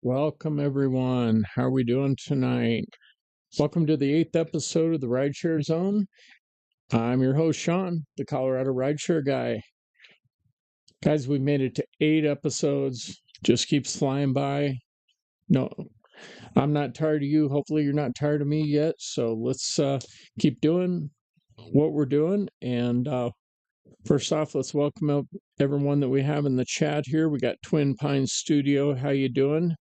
Welcome, everyone. How are we doing tonight? Welcome to the 8th episode of the Rideshare Zone. I'm your host, Shawn, the Colorado Rideshare Guy. Guys, we've made it to 8 episodes. Just keeps flying by. No, I'm not tired of you. Hopefully, you're not tired of me yet. So let's keep doing what we're doing. And first off, let's welcome up everyone that we have in the chat here. We got Twin Pines Studio. How you doing?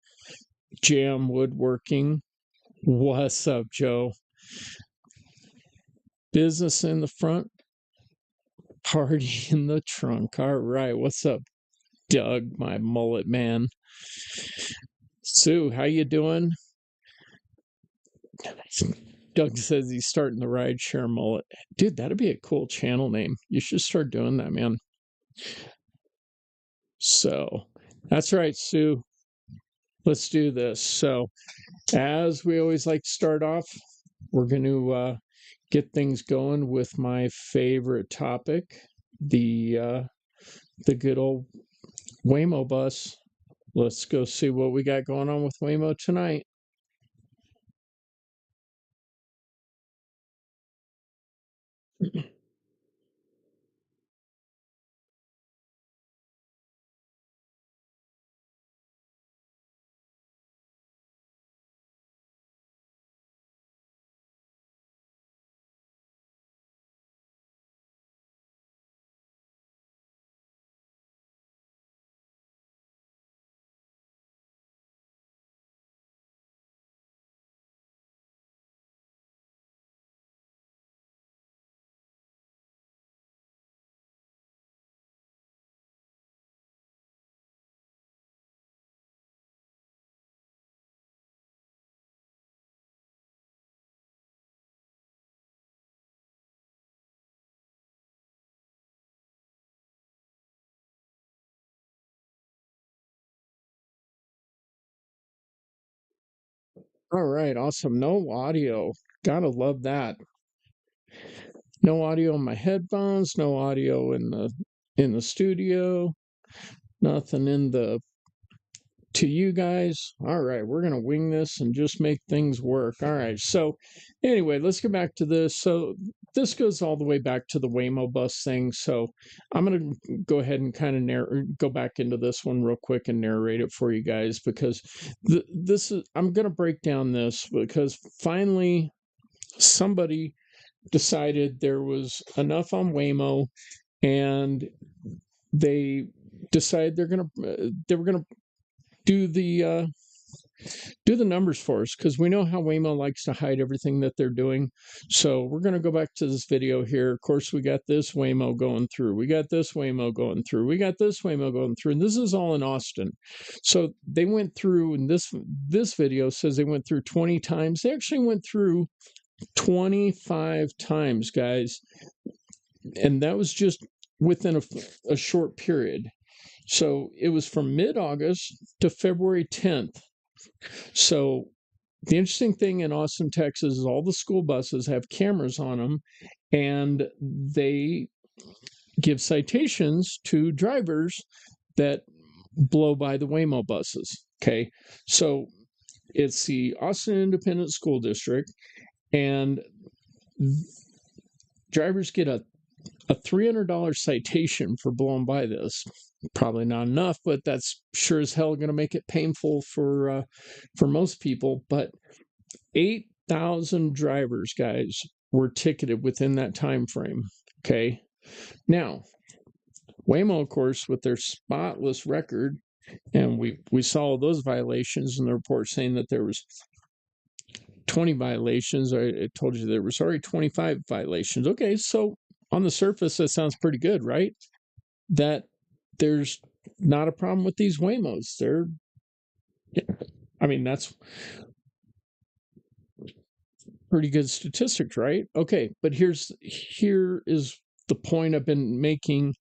Jam Woodworking. What's up, Joe? Business in the front, party in the trunk. All right, what's up, Doug, my mullet man? Sue, how you doing? Doug says he's starting the rideshare mullet. Dude, that'd be a cool channel name. You should start doing that, man. So, that's right, Sue. Let's do this. So, as we always like to start off, we're going to get things going with my favorite topic, the good old Waymo bus. Let's go see what we got going on with Waymo tonight. All right, awesome. No audio. Gotta love that. No audio in my headphones, no audio in the studio, nothing in the to you guys. All right, we're going to wing this and just make things work. All right. So, anyway, let's get back to this. So, this goes all the way back to the Waymo bus thing. So, I'm going to go ahead and kind of go back into this one real quick and narrate it for you guys because I'm going to break down this because finally somebody decided there was enough on Waymo and they decided they were gonna do the numbers for us because we know how Waymo likes to hide everything that they're doing. So we're going to go back to this video here. Of course, we got this Waymo going through. We got this Waymo going through. We got this Waymo going through. And this is all in Austin. So they went through, and this video says they went through 20 times. They actually went through 25 times, guys. And that was just within a short period. So it was from mid-August to February 10th. So the interesting thing in Austin, Texas is all the school buses have cameras on them and they give citations to drivers that blow by the Waymo buses. Okay. So it's the Austin Independent School District and drivers get a $300 citation for blowing by this. Probably not enough, but that's sure as hell going to make it painful for most people. But 8,000 drivers, guys, were ticketed within that time frame. Okay, now Waymo, of course, with their spotless record, and we saw those violations in the report saying that there was 20 violations. I told you there was already 25 violations. Okay, so on the surface, that sounds pretty good, right? That there's not a problem with these Waymos. That's pretty good statistics, right? Okay, but here is the point I've been making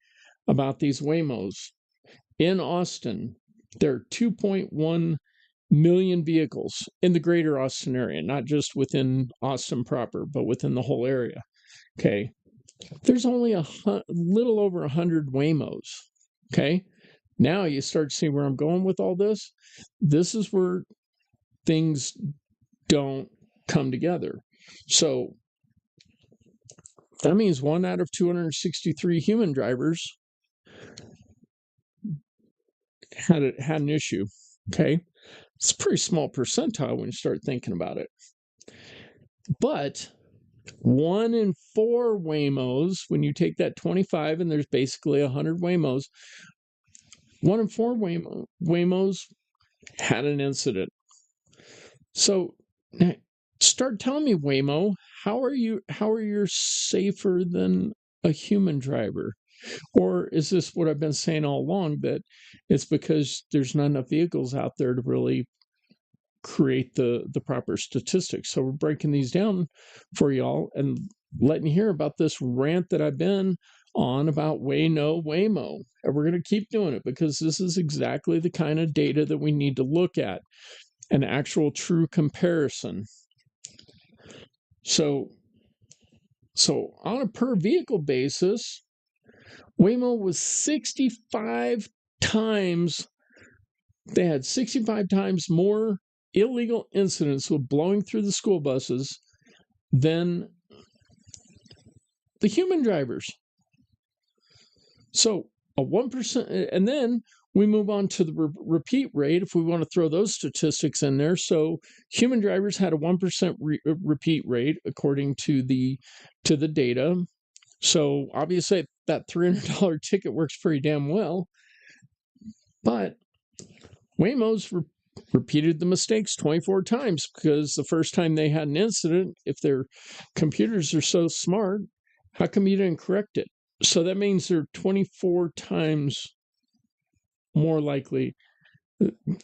about these Waymos. In Austin, there are 2.1 million vehicles in the greater Austin area, not just within Austin proper, but within the whole area. Okay. There's only a little over 100 Waymos. Okay. Now you start seeing where I'm going with all this. This is where things don't come together. So that means 1 out of 263 human drivers had an issue. Okay, it's a pretty small percentile when you start thinking about it. But 1 in 4 Waymos, when you take that 25 and there's basically 100 Waymos, 1 in 4 Waymos had an incident. So start telling me, Waymo, how are you safer than a human driver? Or is this what I've been saying all along, that it's because there's not enough vehicles out there to really create the proper statistics? So we're breaking these down for y'all and letting you hear about this rant that I've been on about Waymo. And we're going to keep doing it because this is exactly the kind of data that we need to look at, an actual true comparison. So on a per vehicle basis, Waymo was 65 times, they had 65 times more illegal incidents with blowing through the school buses than the human drivers. So a 1%, and then we move on to the repeat rate if we want to throw those statistics in there. So human drivers had a 1% repeat rate according to the data. So obviously that $300 ticket works pretty damn well. But Waymo's repeated the mistakes 24 times because the first time they had an incident, if their computers are so smart, how come you didn't correct it? So that means they're 24 times more likely.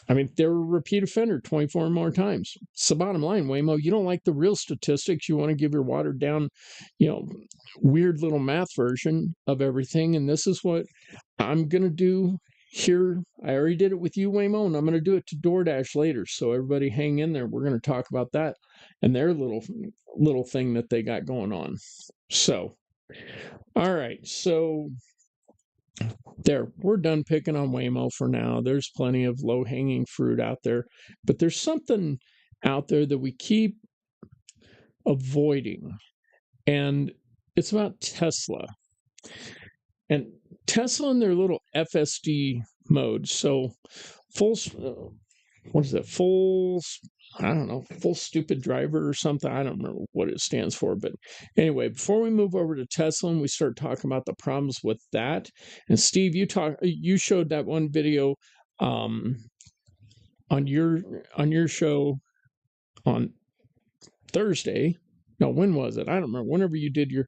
I mean, they're a repeat offender 24 more times. It's the bottom line, Waymo. You don't like the real statistics. You want to give your watered down, weird little math version of everything. And this is what I'm going to do here. I already did it with you, Waymo, and I'm going to do it to DoorDash later. So everybody hang in there. We're going to talk about that and their little thing that they got going on. So, all right. So there, we're done picking on Waymo for now. There's plenty of low-hanging fruit out there, but there's something out there that we keep avoiding, and it's about Tesla. And Tesla in their little FSD mode. So full stupid driver or something. I don't remember what it stands for. But anyway, before we move over to Tesla and we start talking about the problems with that, and Steve, you showed that one video on your show on Thursday. No, when was it? I don't remember. Whenever you did your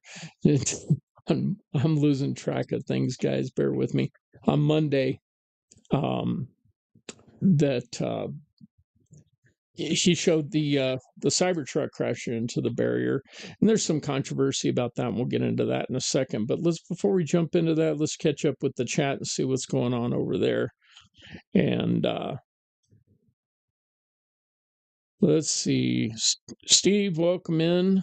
I'm losing track of things, guys. Bear with me. On Monday, that he showed the Cybertruck crashing into the barrier, and there's some controversy about that, and we'll get into that in a second. But before we jump into that, let's catch up with the chat and see what's going on over there. And let's see, Steve, welcome in.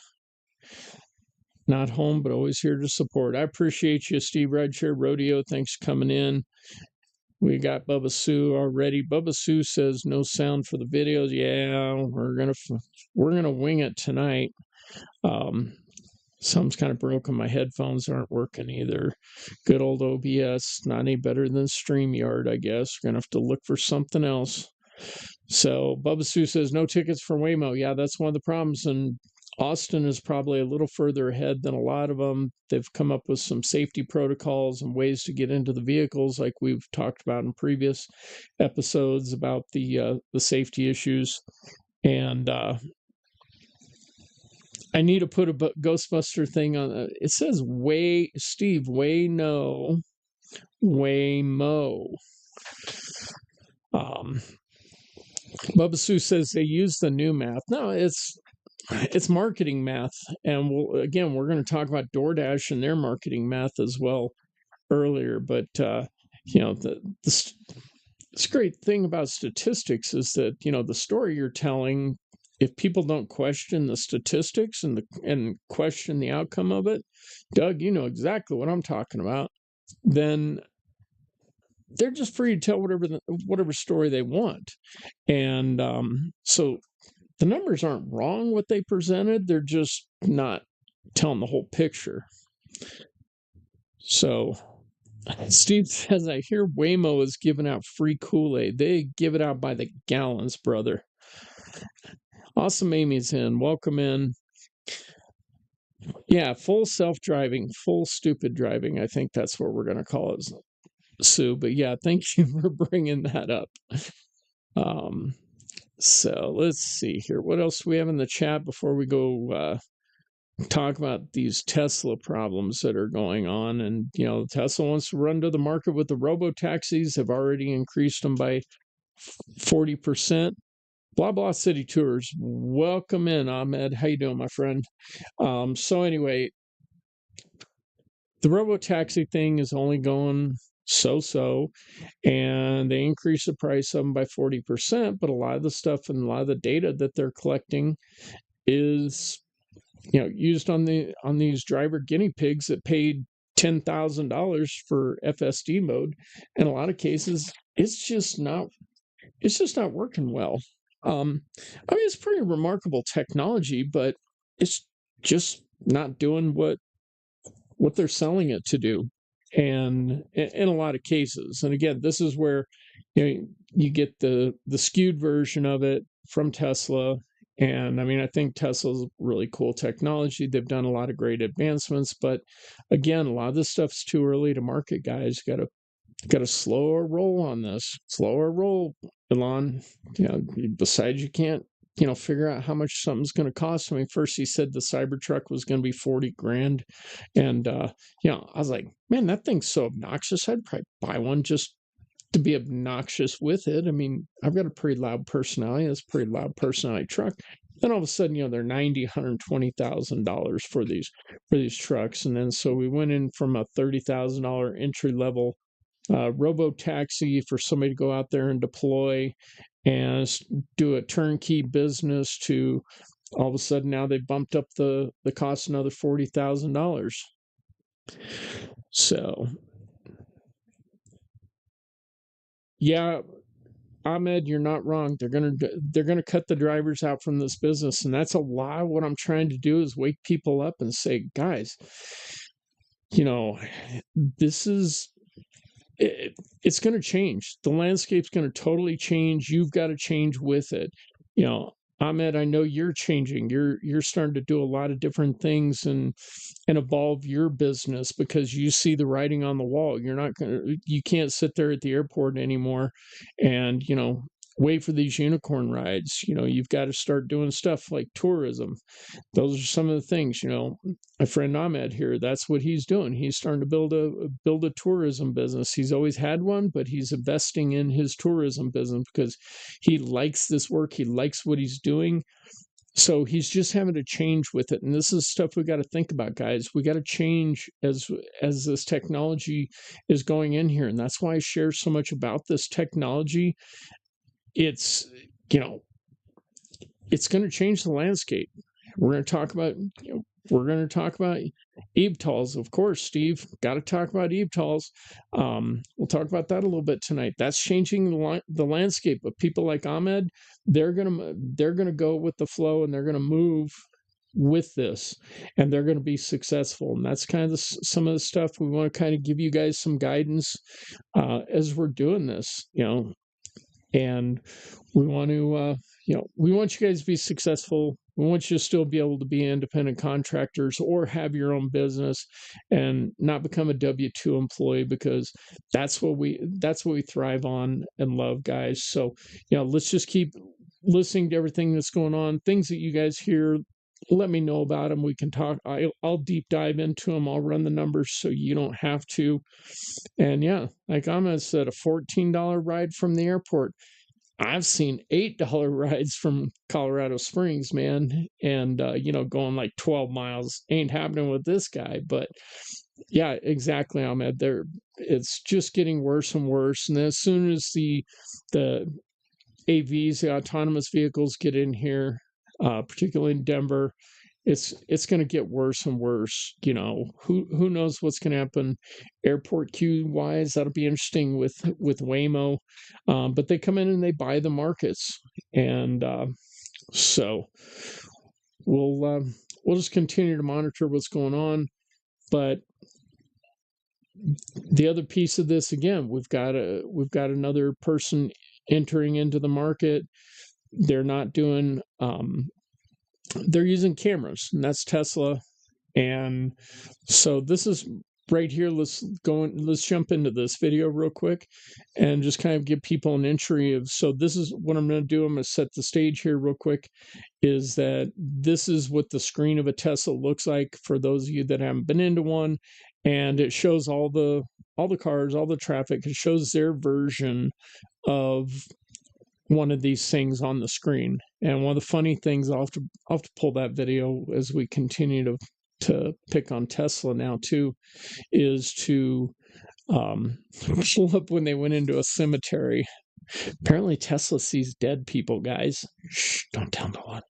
Not home, but always here to support. I appreciate you, Steve Rideshare Rodeo. Thanks for coming in. We got Bubba Sue already. Bubba Sue says no sound for the videos. Yeah, we're gonna wing it tonight. Something's kind of broken. My headphones aren't working either. Good old OBS, not any better than StreamYard, I guess. We're gonna have to look for something else. So Bubba Sue says no tickets for Waymo. Yeah, that's one of the problems, and Austin is probably a little further ahead than a lot of them. They've come up with some safety protocols and ways to get into the vehicles, like we've talked about in previous episodes about the safety issues. And I need to put a Ghostbuster thing on. It says Waymo. Bubba Sue says they use the new math. No, it's marketing math, and we're going to talk about DoorDash and their marketing math as well earlier. But this great thing about statistics is that the story you're telling, if people don't question the statistics and question the outcome of it, Doug, you know exactly what I'm talking about, then they're just free to tell whatever story they want. And so the numbers aren't wrong what they presented, they're just not telling the whole picture. So Steve says, I hear Waymo is giving out free Kool-Aid. They give it out by the gallons, brother. Awesome Amy's in. Welcome in. Yeah, full self-driving, full stupid driving. I think that's what we're going to call it, Sue. But yeah, thank you for bringing that up. So let's see here. What else do we have in the chat before we go talk about these Tesla problems that are going on? And, Tesla wants to run to the market with the Robotaxis. Have already increased them by 40%. Blah Blah City Tours. Welcome in, Ahmed. How you doing, my friend? So anyway, the Robotaxi thing is only going so, and they increase the price of them by 40%, but a lot of the stuff and a lot of the data that they're collecting is used on these driver guinea pigs that paid $10,000 for FSD mode. In a lot of cases, it's just not working well. I mean, it's pretty remarkable technology, but it's just not doing what they're selling it to do. And in a lot of cases, and again, this is where you get the skewed version of it from Tesla. And I mean, I think Tesla's really cool technology. They've done a lot of great advancements, but again, a lot of this stuff's too early to market, guys. Got to slower roll on this. Slower roll, Elon. Besides, you can't figure out how much something's going to cost. I mean, first he said the Cybertruck was going to be 40 grand. And, I was like, man, that thing's so obnoxious. I'd probably buy one just to be obnoxious with it. I mean, I've got a pretty loud personality. It's a pretty loud personality truck. Then all of a sudden, they're $90,000, $120,000 for these trucks. And then so we went in from a $30,000 entry level Robotaxi for somebody to go out there and deploy and do a turnkey business to all of a sudden now they bumped up the cost another $40,000. So yeah, Ahmed, you're not wrong. They're gonna cut the drivers out from this business, and that's a lot of what I'm trying to do is wake people up and say, guys, this is it's going to change. The landscape's going to totally change. You've got to change with it. Ahmed, I know you're changing. You're starting to do a lot of different things and evolve your business because you see the writing on the wall. You can't sit there at the airport anymore and, wait for these unicorn rides. You've got to start doing stuff like tourism. Those are some of the things, my friend Ahmed here, that's what he's doing. He's starting to build a tourism business. He's always had one, but he's investing in his tourism business because he likes this work. He likes what he's doing. So he's just having to change with it. And this is stuff we got to think about, guys. We got to change as this technology is going in here. And that's why I share so much about this technology. It's, it's going to change the landscape. We're going to talk about, eVTOLs, of course, Steve. Got to talk about eVTOLs. We'll talk about that a little bit tonight. That's changing the landscape. But people like Ahmed, they're gonna go with the flow and they're gonna move with this, and they're going to be successful. And that's kind of some of the stuff we want to kind of give you guys some guidance as we're doing this. And we want to, we want you guys to be successful. We want you to still be able to be independent contractors or have your own business and not become a W-2 employee, because that's what we thrive on and love, guys. So, let's just keep listening to everything that's going on. Things that you guys hear, let me know about them. We can talk. I'll deep dive into them. I'll run the numbers so you don't have to. And yeah, like Ahmed said, a $14 ride from the airport. I've seen $8 rides from Colorado Springs, man. And, going like 12 miles ain't happening with this guy. But yeah, exactly, Ahmed. It's just getting worse and worse. And then as soon as the AVs, the autonomous vehicles, get in here, particularly in Denver, it's going to get worse and worse. You know, who knows what's going to happen airport queue wise. That'll be interesting with Waymo, but they come in and they buy the markets, and so we'll just continue to monitor what's going on. But the other piece of this, again, we've got another person entering into the market. They're not doing they're using cameras, and that's Tesla. And so this is right here. Let's jump into this video real quick and just kind of give people an entry of, so this is what I'm going to do. I'm going to set the stage here real quick, is that this is what the screen of a Tesla looks like for those of you that haven't been into one. And it shows all the cars, all the traffic. It shows their version of one of these things on the screen. And one of the funny things, I'll have to pull that video as we continue to pick on Tesla now too, is to pull up when they went into a cemetery. Apparently Tesla sees dead people, guys. Shh, don't tell no one.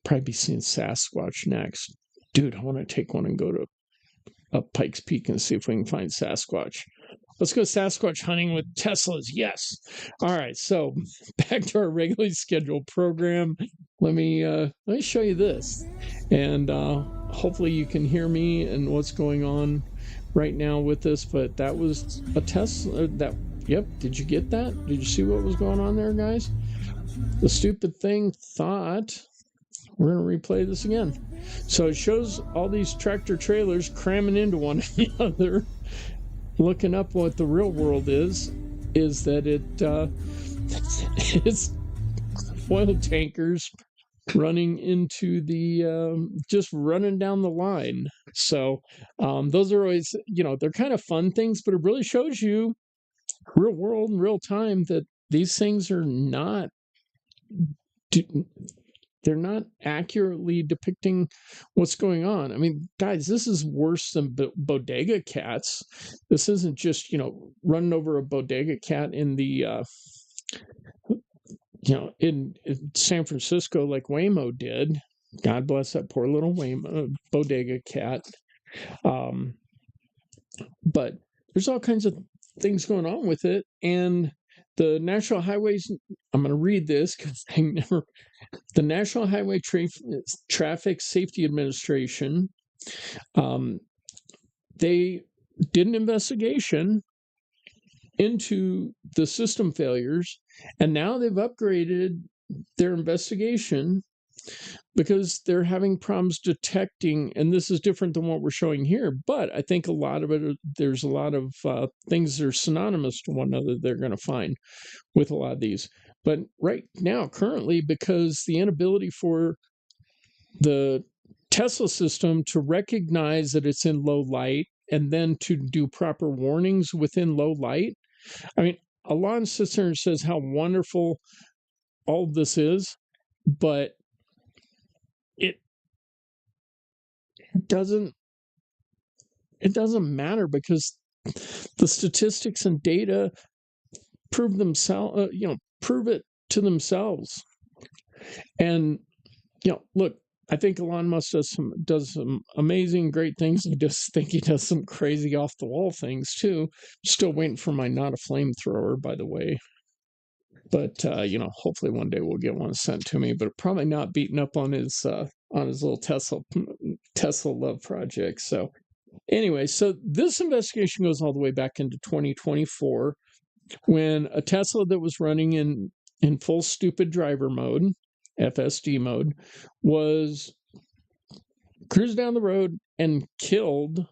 Probably be seeing Sasquatch next. Dude, I want to take one and go to Pikes Peak and see if we can find Sasquatch. Let's go Sasquatch hunting with Teslas. Yes. All right. So back to our regularly scheduled program. Let me show you this, and hopefully you can hear me and what's going on right now with this. But that was a Tesla. Yep. Did you get that? Did you see what was going on there, guys? The stupid thing thought. We're going to replay this again. So it shows all these tractor trailers cramming into one another. Looking up what the real world is that it's oil tankers running into just running down the line. So those are always, they're kind of fun things, but it really shows you real world in real time that these things are not, they're not accurately depicting what's going on. I mean, guys, this is worse than bodega cats. This isn't just, running over a bodega cat in the, in San Francisco like Waymo did. God bless that poor little Waymo bodega cat. But there's all kinds of things going on with it. And the National Highways, I'm going to read this because the National Highway Traffic Safety Administration, they did an investigation into the system failures, and now they've upgraded their investigation because they're having problems detecting, and this is different than what we're showing here, but I think a lot of it, there's a lot of things that are synonymous to one another they're going to find with a lot of these. But right now, currently, because the inability for the Tesla system to recognize that it's in low light and then to do proper warnings within low light. I mean, Alon sits there and says how wonderful all of this is, but it doesn't matter because the statistics and data prove themselves, prove it to themselves. And look, I think Elon Musk does some amazing, great things. I just think he does some crazy off the wall things too. Still waiting for my not a flamethrower, by the way. But hopefully one day we'll get one sent to me. But probably not beating up on his little Tesla love project. So anyway, so this investigation goes all the way back into 2024, when a Tesla that was running in full stupid driver mode, FSD mode, was cruised down the road and killed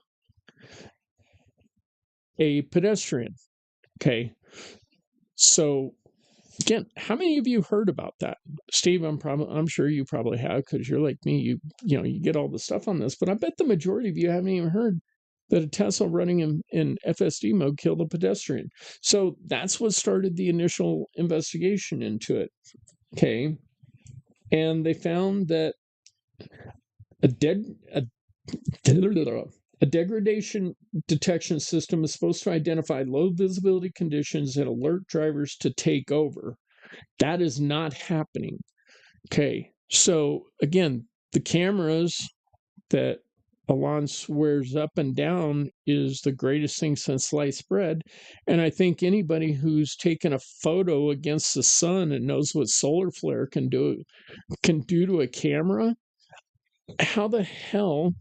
a pedestrian. Okay, so again, how many of you heard about that? Steve, I'm sure you probably have, because you're like me. You get all the stuff on this, but I bet the majority of you haven't even heard that a Tesla running in FSD mode killed a pedestrian. So that's what started the initial investigation into it. Okay, and they found that a degradation detection system is supposed to identify low visibility conditions and alert drivers to take over. That is not happening. Okay, so again, the cameras that Elon swears up and down is the greatest thing since sliced bread. And I think anybody who's taken a photo against the sun and knows what solar flare can do to a camera, how the hell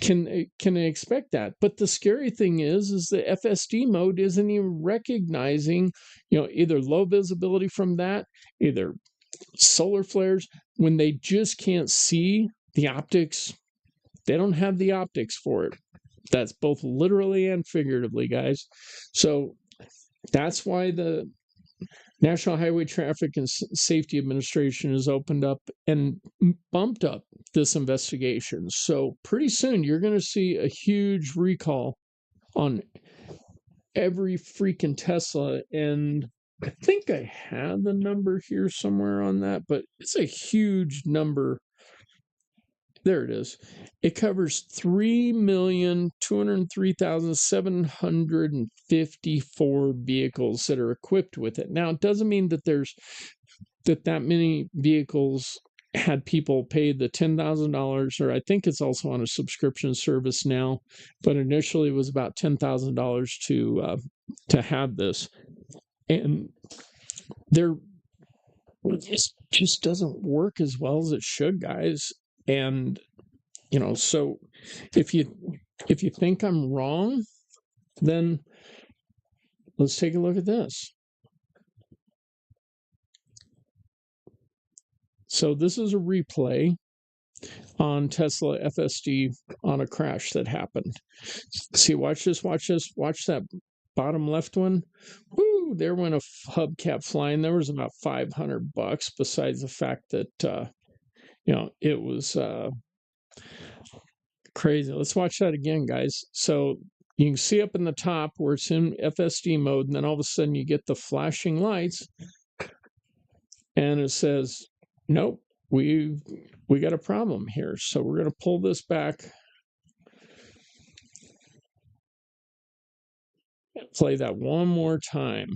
can they expect that? But the scary thing is the FSD mode isn't even recognizing, either low visibility from that, either solar flares, when they just can't see the optics. They don't have the optics for it. That's both literally and figuratively, guys. So that's why the National Highway Traffic and Safety Administration has opened up and bumped up this investigation. So pretty soon you're going to see a huge recall on every freaking Tesla. And I think I have the number here somewhere on that, but it's a huge number. There it is. It covers 3,203,754 vehicles that are equipped with it. Now, it doesn't mean that there's that many vehicles had people pay the $10,000, or I think it's also on a subscription service now, but initially it was about $10,000 to have this. And it just doesn't work as well as it should, guys. And so if you think I'm wrong, then let's take a look at this. So this is a replay on Tesla FSD on a crash that happened. See, watch this, watch that bottom left one. Woo, there went a hubcap flying. There was about $500, besides the fact that it was crazy. Let's watch that again, guys. So you can see up in the top where it's in FSD mode, and then all of a sudden you get the flashing lights, and it says, nope, we got a problem here. So we're going to pull this back. Play that one more time.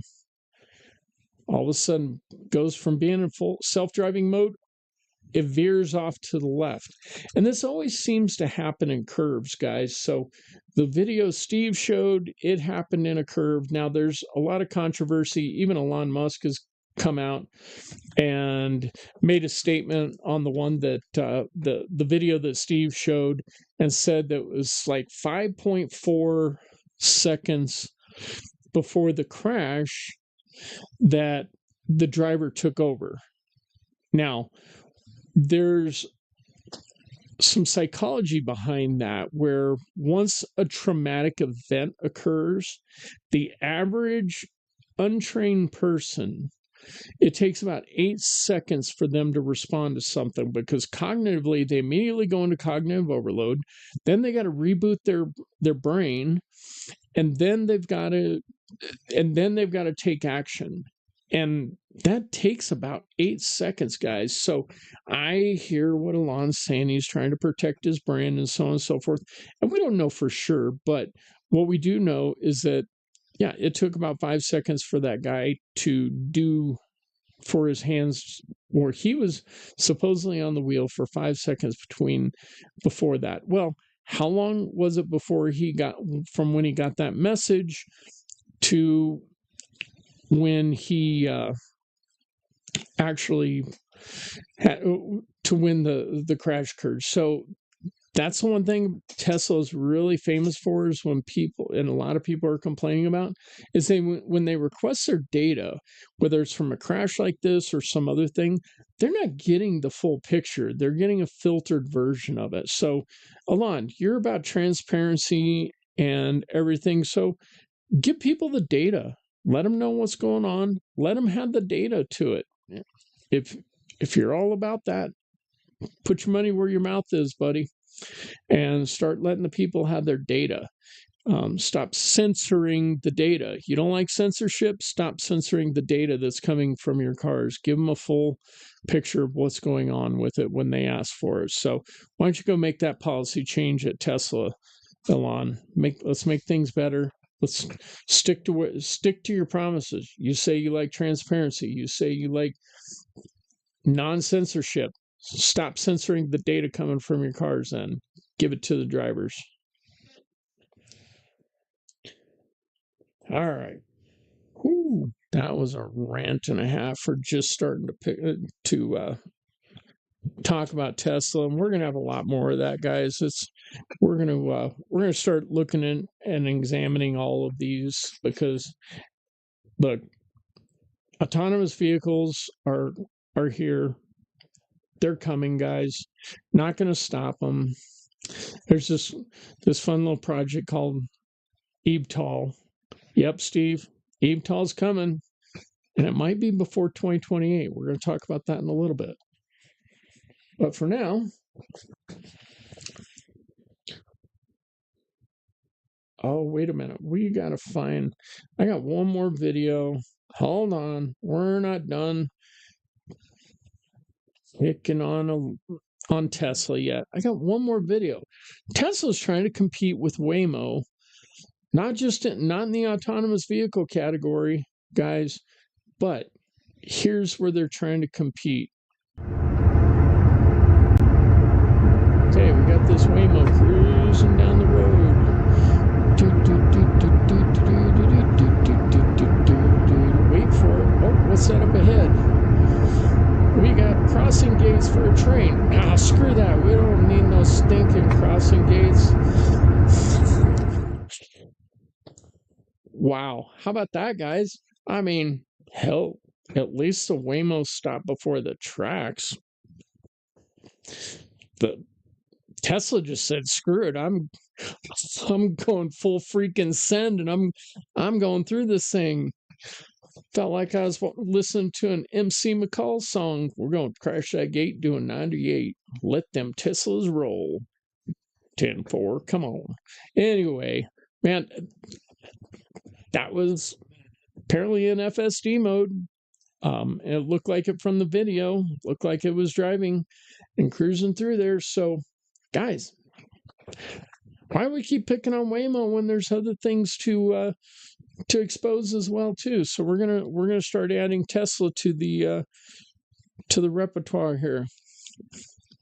All of a sudden goes from being in full self-driving mode, it veers off to the left. And this always seems to happen in curves, guys. So the video Steve showed, it happened in a curve. Now there's a lot of controversy. Even Elon Musk has come out and made a statement on the one that the video that Steve showed, and said that it was like 5.4 seconds before the crash that the driver took over. Now, there's some psychology behind that, where once a traumatic event occurs, the average untrained person, it takes about 8 seconds for them to respond to something, because cognitively they immediately go into cognitive overload. Then they got to reboot their brain, and then they've got to take action. And that takes about 8 seconds, guys. So I hear what Elon's saying. He's trying to protect his brand and so on and so forth. And we don't know for sure, but what we do know is that, yeah, it took about 5 seconds for that guy to do for his hands, or he was supposedly on the wheel for 5 seconds before that. Well, how long was it before from when he got that message to when he actually had to when the crash occurred? So that's the one thing Tesla is really famous for, is when people, and a lot of people are complaining about, is when they request their data, whether it's from a crash like this or some other thing, they're not getting the full picture. They're getting a filtered version of it. So, Elon, you're about transparency and everything. So give people the data. Let them know what's going on. Let them have the data to it. If you're all about that, put your money where your mouth is, buddy, and start letting the people have their data. Stop censoring the data. You don't like censorship? Stop censoring the data that's coming from your cars. Give them a full picture of what's going on with it when they ask for it. So why don't you go make that policy change at Tesla, Elon? Let's make things better. Let's stick to your promises. You say you like transparency. You say you like non-censorship. Stop censoring the data coming from your cars then. Give it to the drivers. All right. Whew, that was a rant and a half for just starting to talk about Tesla, and we're gonna have a lot more of that, guys. We're gonna start looking in and examining all of these because look, autonomous vehicles are here. They're coming, guys. Not gonna stop them. There's this fun little project called eVTOL. Yep, Steve, eVTOL's coming, and it might be before 2028. We're going to talk about that in a little bit. But for now, oh, wait a minute. We got to find, I got one more video. Hold on. We're not done picking on Tesla yet. I got one more video. Tesla's trying to compete with Waymo, not in the autonomous vehicle category, guys, but here's where they're trying to compete. Okay, we got this Waymo cruising down the road. Wait for it. Oh, what's that up ahead? We got crossing gates for a train. Ah, screw that. We don't need no stinking crossing gates. Wow. How about that, guys? I mean, hell, at least the Waymo stopped before the tracks. The Tesla just said, "Screw it, I'm going full freaking send, and I'm going through this thing." Felt like I was listening to an MC McCall song. We're going to crash that gate doing 98. Let them Teslas roll. 10-4. Come on. Anyway, man, that was apparently in FSD mode. It looked like it from the video. Looked like it was driving and cruising through there. So, guys, why do we keep picking on Waymo when there's other things to expose as well too? So we're gonna start adding Tesla to the repertoire here.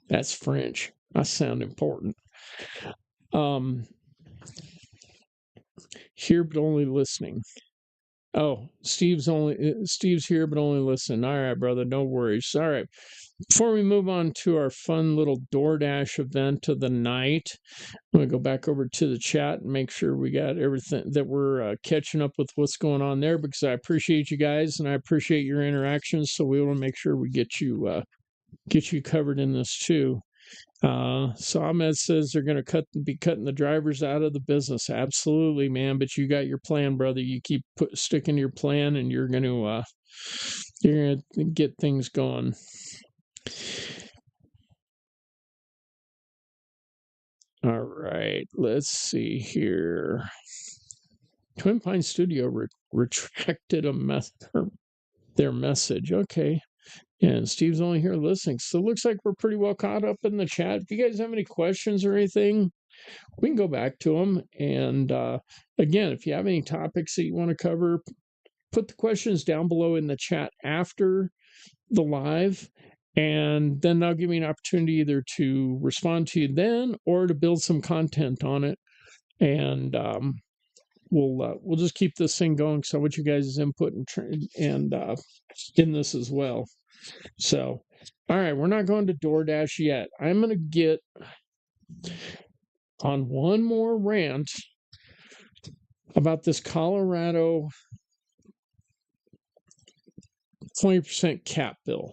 That's French. I sound important. Here but only listening. Oh, Steve's here but only listening. All right, brother, no worries. All right. Before we move on to our fun little DoorDash event of the night, I'm going to go back over to the chat and make sure we got everything, that we're catching up with what's going on there, because I appreciate you guys and I appreciate your interactions. So we want to make sure we get you covered in this too. So Ahmed says they're going to be cutting the drivers out of the business. Absolutely, man. But you got your plan, brother. You keep sticking to your plan, and you're going to get things going. All right, let's see here. Twin Pine Studio retracted their message. Okay. And Steve's only here listening. So it looks like we're pretty well caught up in the chat. If you guys have any questions or anything, we can go back to them. And again, if you have any topics that you want to cover, put the questions down below in the chat after the live. And then that'll give me an opportunity either to respond to you then or to build some content on it. And we'll just keep this thing going. So I want you guys' input and in this as well. So, all right, we're not going to DoorDash yet. I'm going to get on one more rant about this Colorado 20% cap bill.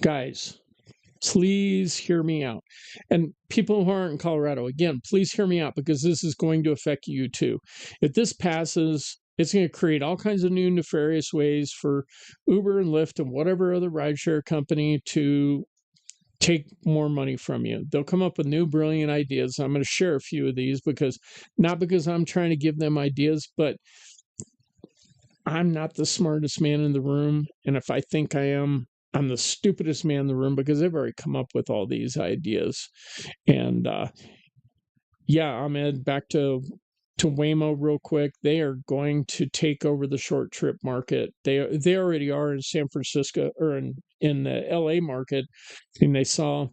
Guys, please hear me out. And people who aren't in Colorado, again, please hear me out, because this is going to affect you too. If this passes, it's going to create all kinds of new nefarious ways for Uber and Lyft and whatever other rideshare company to take more money from you. They'll come up with new brilliant ideas. I'm going to share a few of these, not because I'm trying to give them ideas, but I'm not the smartest man in the room. And if I think I am, I'm the stupidest man in the room, because they've already come up with all these ideas. And yeah, Ahmed, back to Waymo real quick. They are going to take over the short trip market. They already are in San Francisco, or in in the LA market, and they saw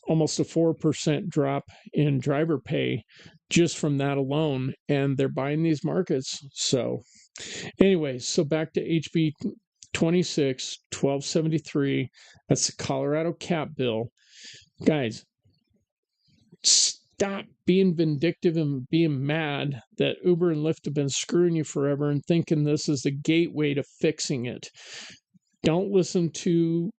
almost a 4% drop in driver pay just from that alone, and they're buying these markets. So anyways, so back to HB 26 1273. That's the Colorado cap bill. Guys, stop being vindictive and being mad that Uber and Lyft have been screwing you forever and thinking this is the gateway to fixing it. Don't listen to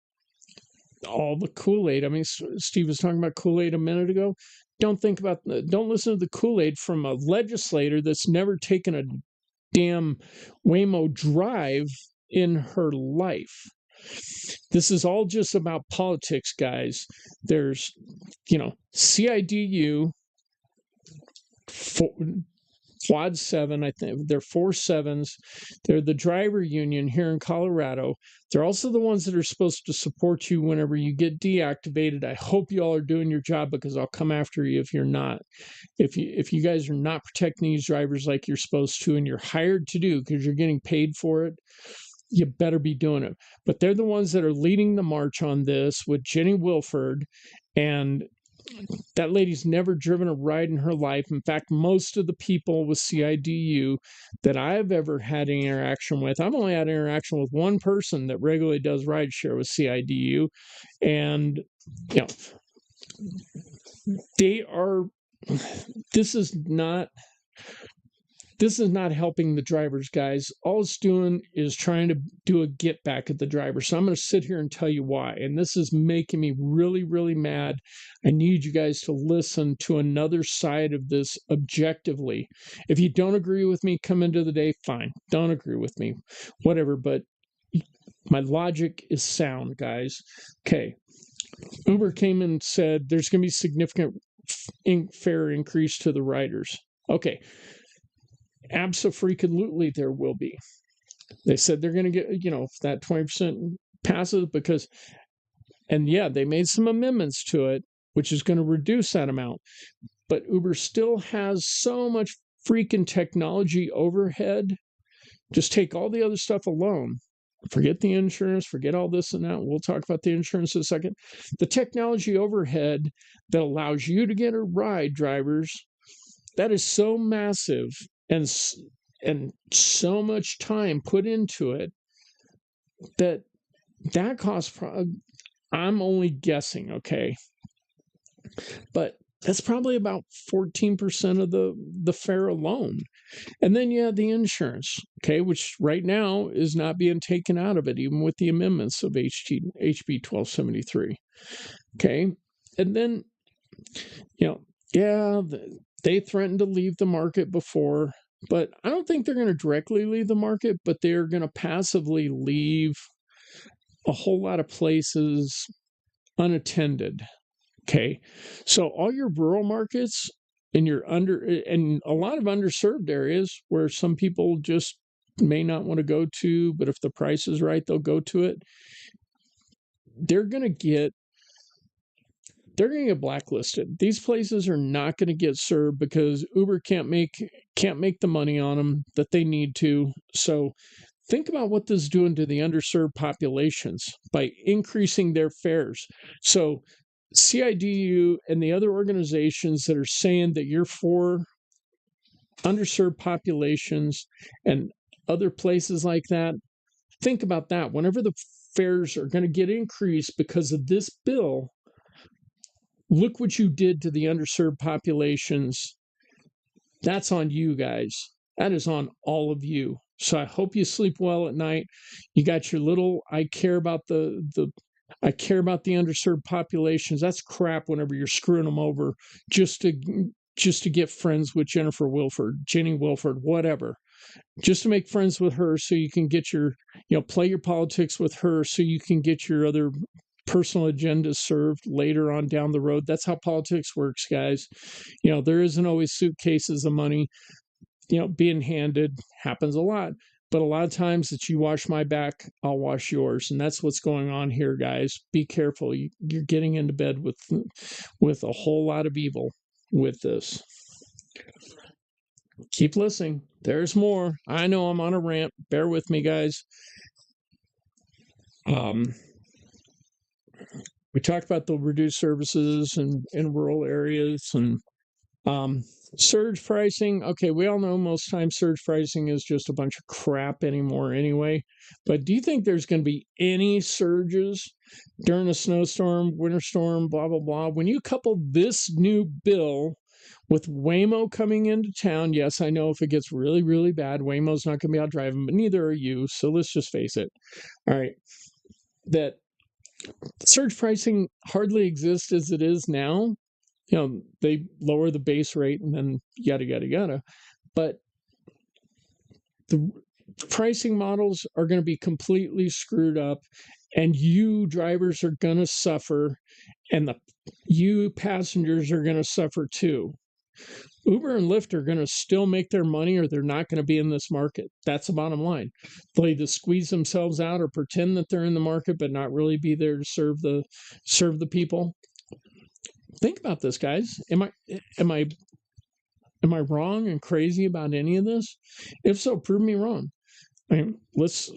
all the Kool-Aid. I mean, Steve was talking about Kool-Aid a minute ago. Don't listen to the Kool-Aid from a legislator that's never taken a damn Waymo drive in her life. This is all just about politics, guys. There's, CIDU, Quad 7, I think they're 4 7s. They're the driver union here in Colorado. They're also the ones that are supposed to support you whenever you get deactivated. I hope you all are doing your job, because I'll come after you if you're not. If you guys are not protecting these drivers like you're supposed to, and you're hired to do because you're getting paid for it, you better be doing it. But they're the ones that are leading the march on this with Jenny Wilford, and that lady's never driven a ride in her life. In fact, most of the people with CIDU that I've ever had any interaction with, I've only had interaction with one person that regularly does rideshare with CIDU, and they are. This is not helping the drivers, guys. All it's doing is trying to do a get back at the driver. So I'm going to sit here and tell you why. And this is making me really, really mad. I need you guys to listen to another side of this objectively. If you don't agree with me, come into the day, fine. Don't agree with me, whatever. But my logic is sound, guys. Okay. Uber came and said there's going to be significant fare increase to the riders. Okay. Abso-freaking-lutely there will be. They said they're going to get, that 20% passes because, and yeah, they made some amendments to it, which is going to reduce that amount. But Uber still has so much freaking technology overhead. Just take all the other stuff alone. Forget the insurance, forget all this and that. We'll talk about the insurance in a second. The technology overhead that allows you to get a ride, drivers, that is so massive and so much time put into it that costs, I'm only guessing, okay, but that's probably about 14% of the fare alone. And then you have the insurance, okay, which right now is not being taken out of it, even with the amendments of HB 1273. Okay, and then, they threatened to leave the market before, but I don't think they're going to directly leave the market, but they're going to passively leave a whole lot of places unattended. Okay, so all your rural markets and and a lot of underserved areas where some people just may not want to go to, but if the price is right, they'll go to it. They're going to get blacklisted. These places are not going to get served because Uber can't make the money on them that they need to. So think about what this is doing to the underserved populations by increasing their fares. So CIDU and the other organizations that are saying that you're for underserved populations and other places like that, think about that. Whenever the fares are going to get increased because of this bill, look what you did to the underserved populations. That's on you guys. That is on all of you. So I hope you sleep well at night. You got your little, I care about the underserved populations. That's crap whenever you're screwing them over just to get friends with Jenny Wilford, whatever. Just to make friends with her so you can get your, play your politics with her so you can get your other personal agendas served later on down the road. That's how politics works, guys. There isn't always suitcases of money, being handed. Happens a lot. But a lot of times that you wash my back, I'll wash yours. And that's what's going on here, guys. Be careful. You're getting into bed with a whole lot of evil with this. Keep listening. There's more. I know I'm on a rant. Bear with me, guys. We talked about the reduced services in rural areas and surge pricing. Okay, we all know most times surge pricing is just a bunch of crap anymore anyway. But do you think there's going to be any surges during a snowstorm, winter storm, blah, blah, blah? When you couple this new bill with Waymo coming into town, yes, I know if it gets really, really bad, Waymo's not going to be out driving, but neither are you. So let's just face it. All right. That surge pricing hardly exists as it is now. They lower the base rate and then yada, yada, yada. But the pricing models are going to be completely screwed up, and you drivers are going to suffer, and you passengers are going to suffer too. Uber and Lyft are going to still make their money, or they're not going to be in this market. That's the bottom line. They'll either squeeze themselves out or pretend that they're in the market, but not really be there to serve the people. Think about this, guys. Am I wrong and crazy about any of this? If so, prove me wrong. I mean, let's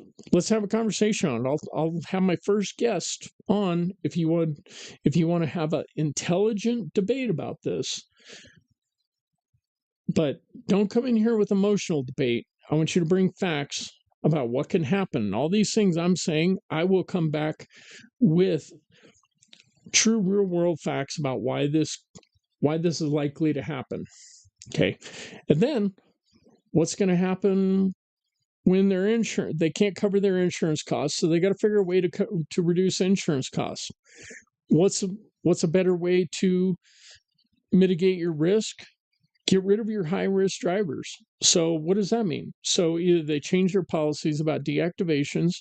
have a conversation on it. I'll have my first guest on if you want to have an intelligent debate about this. But don't come in here with emotional debate. I want you to bring facts about what can happen. All these things I'm saying, I will come back with true real world facts about why this is likely to happen. Okay. And then what's going to happen when their insurance, they can't cover their insurance costs, so they got to figure a way to reduce insurance costs. What's a better way to mitigate your risk? Get rid of your high-risk drivers. So what does that mean? So either they change their policies about deactivations,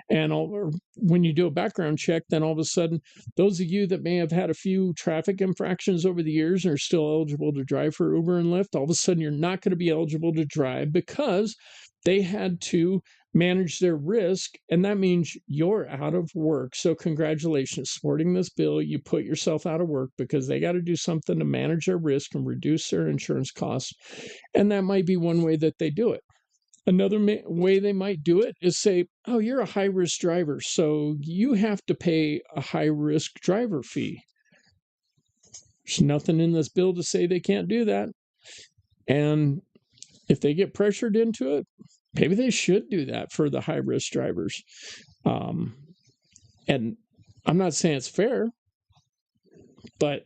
or when you do a background check, then all of a sudden, those of you that may have had a few traffic infractions over the years and are still eligible to drive for Uber and Lyft, all of a sudden you're not going to be eligible to drive because they had to manage their risk, and that means you're out of work. So congratulations. Supporting this bill, you put yourself out of work because they got to do something to manage their risk and reduce their insurance costs, and that might be one way that they do it. Another way they might do it is say, oh, you're a high-risk driver, so you have to pay a high-risk driver fee. There's nothing in this bill to say they can't do that. And if they get pressured into it, maybe they should do that for the high-risk drivers. And I'm not saying it's fair, but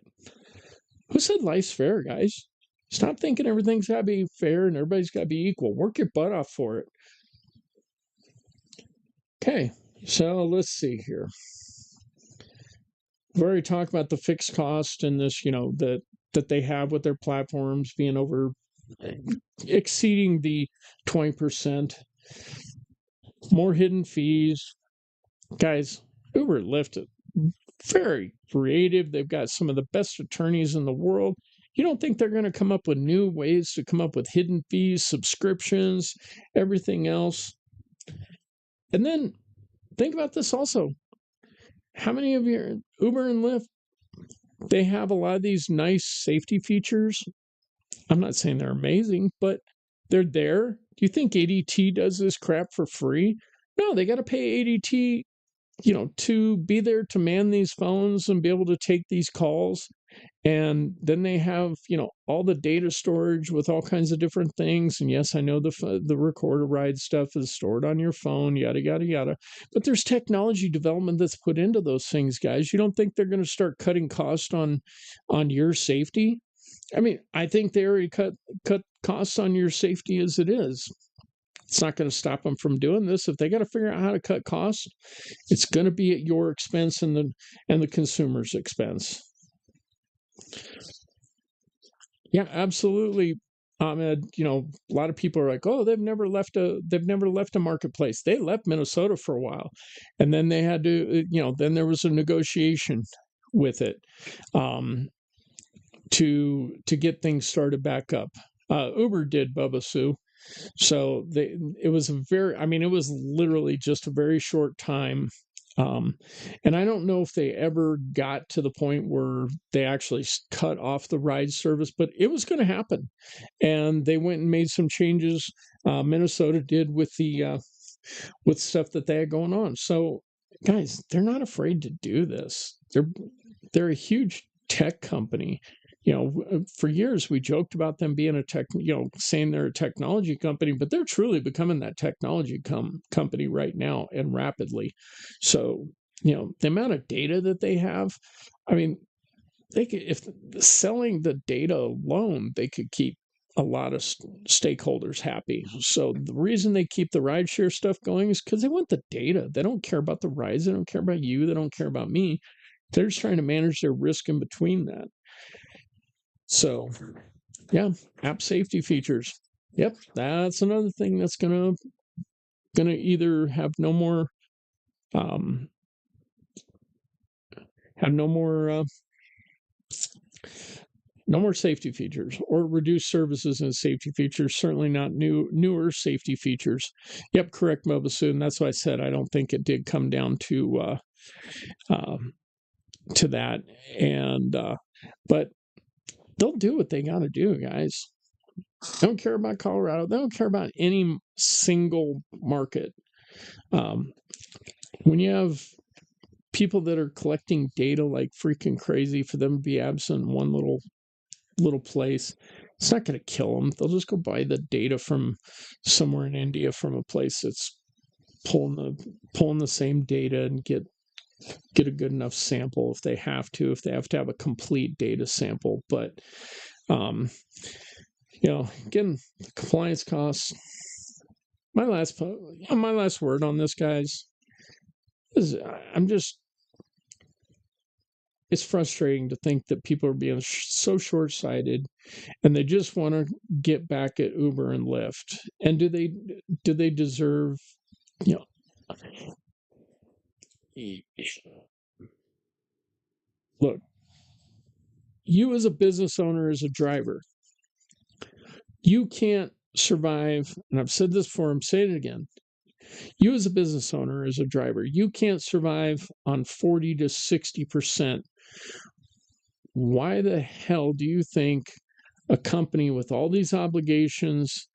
who said life's fair, guys? Stop thinking everything's got to be fair and everybody's got to be equal. Work your butt off for it. Okay, so let's see here. We've already talked about the fixed cost and this, that they have with their platforms being exceeding the 20%. More hidden fees. Guys, Uber and Lyft are very creative. They've got some of the best attorneys in the world. You don't think they're going to come up with new ways to come up with hidden fees, subscriptions, everything else? And then think about this also. How many of your Uber and Lyft, they have a lot of these nice safety features? I'm not saying they're amazing, but they're there. Do you think ADT does this crap for free? No, they got to pay ADT, to be there to man these phones and be able to take these calls. And then they have, all the data storage with all kinds of different things. And yes, I know the record a ride stuff is stored on your phone, yada, yada, yada. But there's technology development that's put into those things, guys. You don't think they're going to start cutting costs on your safety? I mean, I think they already cut costs on your safety as it is. It's not going to stop them from doing this. If they got to figure out how to cut costs, it's going to be at your expense and the consumer's expense. Yeah, absolutely. Ahmed, a lot of people are like, oh, they've never left a marketplace. They left Minnesota for a while, and then they had to, then there was a negotiation with it. To get things started back up. Uber did, Bubba Sue. So it was literally just a very short time. And I don't know if they ever got to the point where they actually cut off the ride service, but it was going to happen. And they went and made some changes. Minnesota did with the with stuff that they had going on. So guys, they're not afraid to do this. They're a huge tech company. For years we joked about them being saying they're a technology company, but they're truly becoming that technology company right now, and rapidly. So, the amount of data that they have, I mean, they could, if selling the data alone, they could keep a lot of stakeholders happy. So the reason they keep the rideshare stuff going is because they want the data. They don't care about the rides. They don't care about you. They don't care about me. They're just trying to manage their risk in between that. So, yeah, app safety features. Yep, that's another thing that's gonna either have no more no more safety features, or reduce services and safety features. Certainly not newer safety features. Yep, correct, Mobasoon. That's why I said I don't think it did come down to that. And but they'll do what they got to do, guys. They don't care about Colorado. They don't care about any single market. When you have people that are collecting data like freaking crazy, for them to be absent in one little place, it's not going to kill them. They'll just go buy the data from somewhere in India, from a place that's pulling the same data, and get a good enough sample if they have to have a complete data sample. But again, compliance costs. My last word on this, guys, is it's frustrating to think that people are being so short-sighted, and they just want to get back at Uber and Lyft. And do they deserve, look, you as a business owner, as a driver, you can't survive, and I've said this before, I'm saying it again. You as a business owner, as a driver, you can't survive on 40 to 60%. Why the hell do you think a company with all these obligations,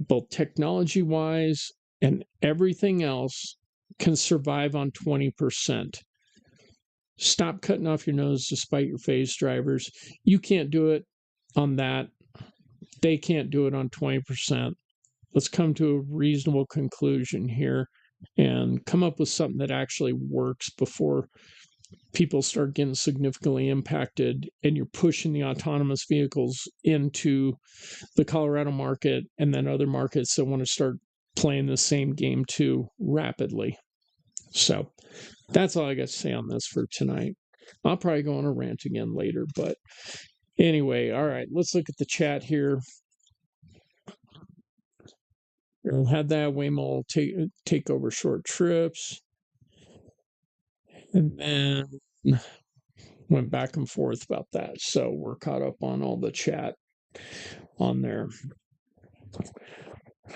both technology-wise and everything else, can survive on 20%? Stop cutting off your nose to spite your face, drivers. You can't do it on that. They can't do it on 20%. Let's come to a reasonable conclusion here and come up with something that actually works before people start getting significantly impacted, and you're pushing the autonomous vehicles into the Colorado market and then other markets that want to start playing the same game too rapidly. So that's all I got to say on this for tonight. I'll probably go on a rant again later, but anyway, all right, let's look at the chat here. We'll have that Waymo take over short trips. And then went back and forth about that. So we're caught up on all the chat on there.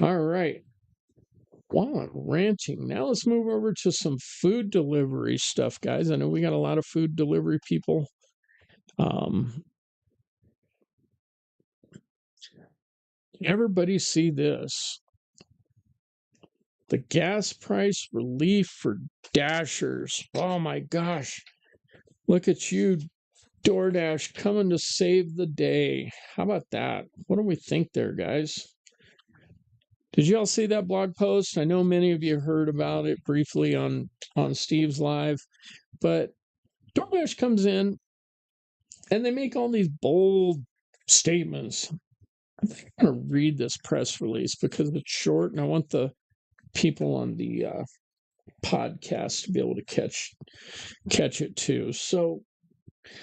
All right. While I'm ranting, now let's move over to some food delivery stuff, guys. I know we got a lot of food delivery people. Everybody see this? The gas price relief for Dashers. Oh my gosh. Look at you, DoorDash, coming to save the day. How about that? What do we think there, guys? Did you all see that blog post? I know many of you heard about it briefly on Steve's Live, but DoorDash comes in and they make all these bold statements. I'm going to read this press release because it's short, and I want the people on the podcast to be able to catch it too. So it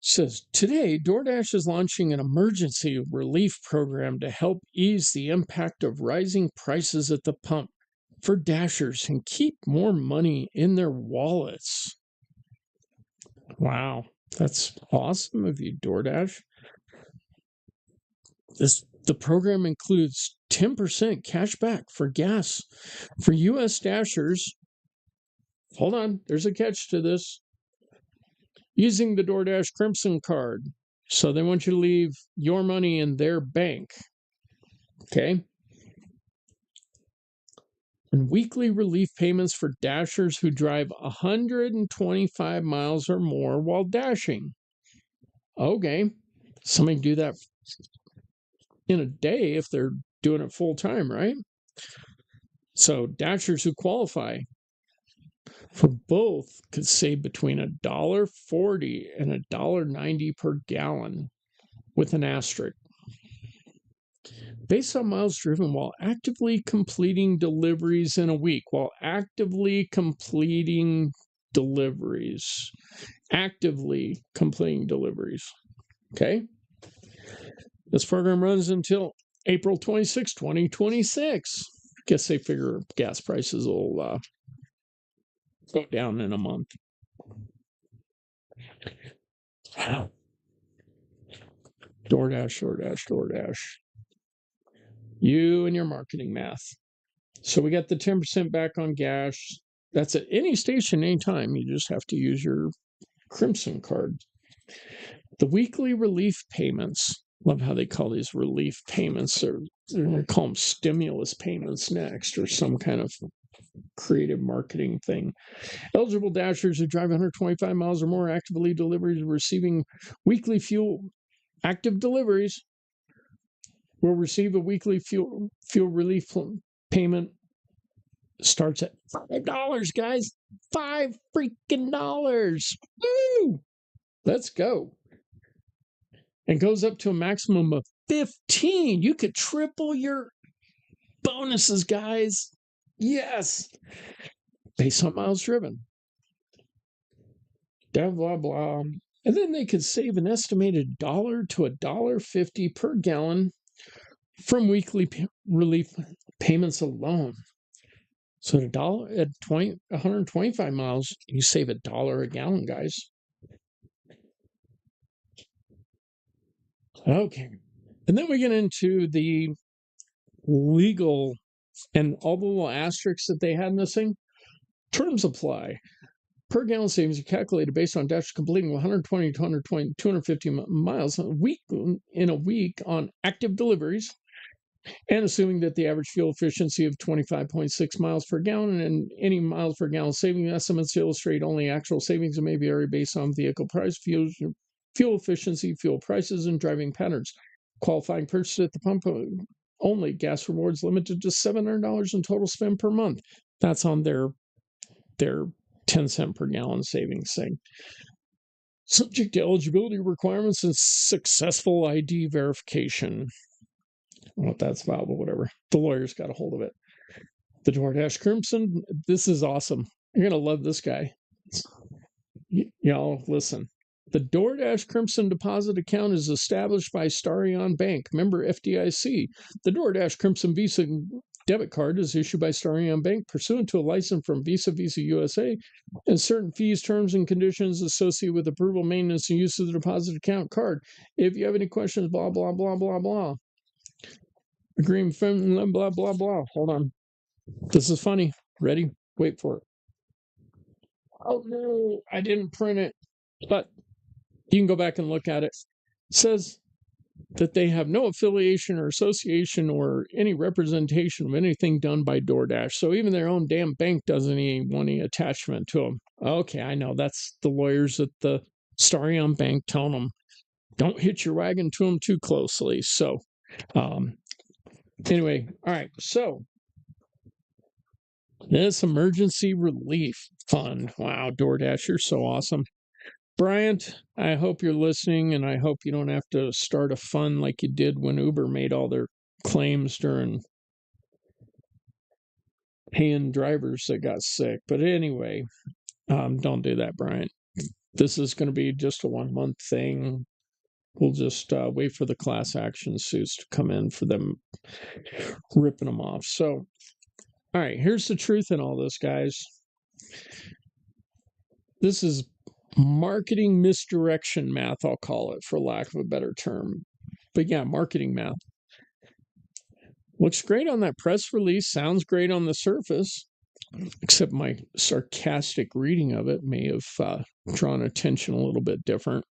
says, today, DoorDash is launching an emergency relief program to help ease the impact of rising prices at the pump for Dashers and keep more money in their wallets. Wow, that's awesome of you, DoorDash. The program includes 10% cash back for gas for U.S. Dashers. Hold on, there's a catch to this. Using the DoorDash Crimson card. So they want you to leave your money in their bank. Okay? And weekly relief payments for dashers who drive 125 miles or more while dashing. Okay, somebody can do that in a day if they're doing it full time, right? So dashers who qualify for both could save between $1.40 and $1.90 per gallon with an asterisk. Based on miles driven while actively completing deliveries in a week. While actively completing deliveries. Actively completing deliveries. Okay? This program runs until April 26, 2026. Guess they figure gas prices will go down in a month. DoorDash. You and your marketing math. So we got the 10% back on gas. That's at any station, anytime. You just have to use your Crimson card. The weekly relief payments. Love how they call these relief payments. They're going to call them stimulus payments next, or some kind of creative marketing thing. Eligible dashers who drive 125 miles or more actively deliveries receiving weekly fuel. Active deliveries will receive a weekly fuel relief payment. Starts at $5, guys. $5 freaking dollars. Woo! Let's go. And goes up to a maximum of 15. You could triple your bonuses, guys. Yes. Based on miles driven. Blah, blah, blah. And then they could save an estimated $1 to $1.50 per gallon from weekly relief payments alone. So at $1 at 125 miles, you save $1 a gallon, guys. Okay. And then we get into the legal and all the little asterisks that they had in this thing. Terms apply. Per gallon savings are calculated based on dashers completing 120 to 250 miles in a week on active deliveries, and assuming that the average fuel efficiency of 25.6 miles per gallon and any miles per gallon saving estimates illustrate only actual savings and may vary based on vehicle price, fuel efficiency, fuel prices, and driving patterns. Qualifying purchase at the pump only. Gas rewards limited to $700 in total spend per month. That's on their 10-cent per gallon savings thing. Subject to eligibility requirements and successful ID verification. I don't know what that's about, but whatever. The lawyers got a hold of it. The DoorDash Crimson. This is awesome. You're going to love this guy. Y'all, listen. The DoorDash Crimson deposit account is established by Starion Bank, member FDIC. The DoorDash Crimson Visa debit card is issued by Starion Bank pursuant to a license from Visa USA, and certain fees, terms, and conditions associated with approval, maintenance, and use of the deposit account card. If you have any questions, blah, blah, blah, blah, blah. Agreement from blah, blah, blah, blah. Hold on. This is funny. Ready? Wait for it. Oh, no, I didn't print it. But you can go back and look at it. It says that they have no affiliation or association or any representation of anything done by DoorDash. So even their own damn bank doesn't even want any attachment to them. Okay, I know. That's the lawyers at the Starion Bank telling them, don't hitch your wagon to them too closely. So, anyway, all right. So, this emergency relief fund. Wow, DoorDash, you're so awesome. Bryant, I hope you're listening, and I hope you don't have to start a fund like you did when Uber made all their claims during paying drivers that got sick. But anyway, don't do that, Bryant. This is going to be just a 1-month thing. We'll just wait for the class action suits to come in for them ripping them off. So, all right, here's the truth in all this, guys. This is marketing misdirection math, I'll call it, for lack of a better term. But yeah, marketing math. Looks great on that press release, sounds great on the surface, except my sarcastic reading of it may have drawn attention a little bit different.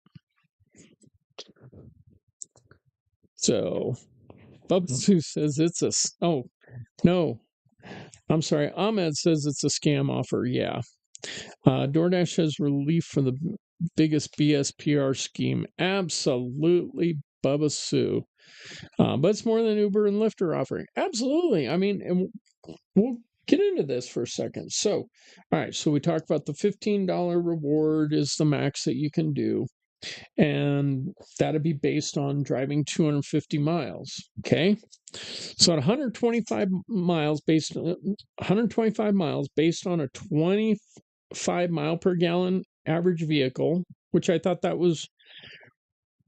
So, Bubsy says it's oh, no, I'm sorry. Ahmed says it's a scam offer. Yeah. DoorDash has relief from the biggest BSPR scheme. Absolutely, Bubba Sue. But it's more than Uber and Lyft are offering. Absolutely. I mean, and we'll get into this for a second. So, all right. So we talked about the $15 reward is the max that you can do. And that'd be based on driving 250 miles. Okay. So at 125 miles based on 125 miles based on a 25 mile per gallon average vehicle, which I thought that was